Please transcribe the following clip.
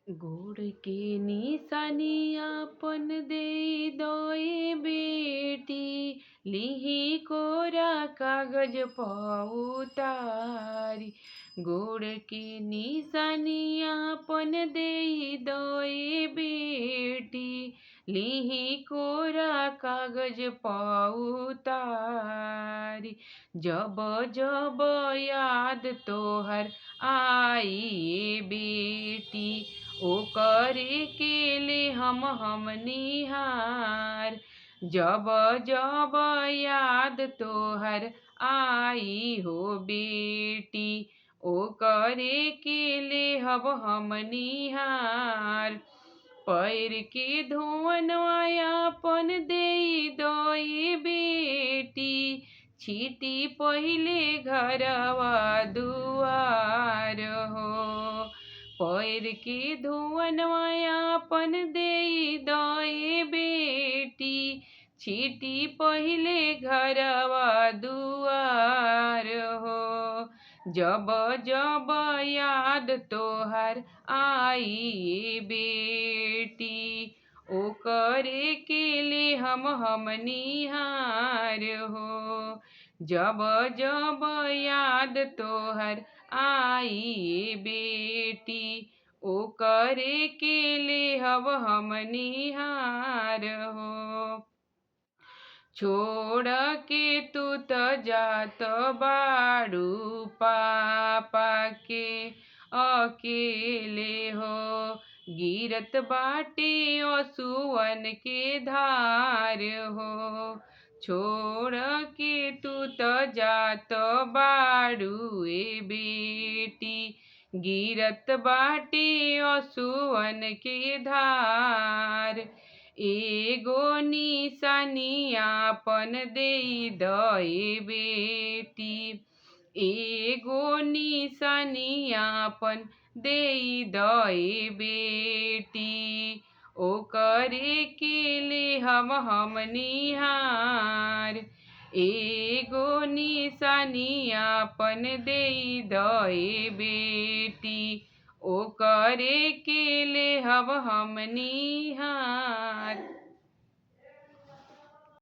गोड़ के निशानी आपन देई दोई बेटी, लिही कोरा कागज पउतारी। गोड़ के निशानी आपन देई दोई बेटी, लिही कोरा कागज पउतारी। जब जब याद तोहर आई बेटी, ओकरे के ले हम निहार। जब जब याद तोहर आई हो बेटी, ओकरे के ले हम निहार। पैर के धोवनवा आपन देई दोई बेटी, छीटी पहिले घरवा दुआर हो। पैर के धोवनवा आपन देई दोई बेटी, छीटी पहिले घरवा दुआर हो। जब जब याद तोहर आई बेटी, ओकरे के ले हम निहार हो। जब जब याद तोहर आई बेटी, ओकरे के ले हम निहार हो। छोड़ के तू त जात बाड़ू पापा के अकेले हो। गिरत बाटे असुवन के धार हो। छोड़ के तू त जात बाड़ू ए बेटी, गिरत बाटे असुवन के धार। एगो निशानी आपन देई दई बेटी, एगो निशानी आपन देई दई बेटी, ओकरे के ले हम निहार। एगो निशानी आपन देई दई बेटी, ओकरे के ले हम निहार।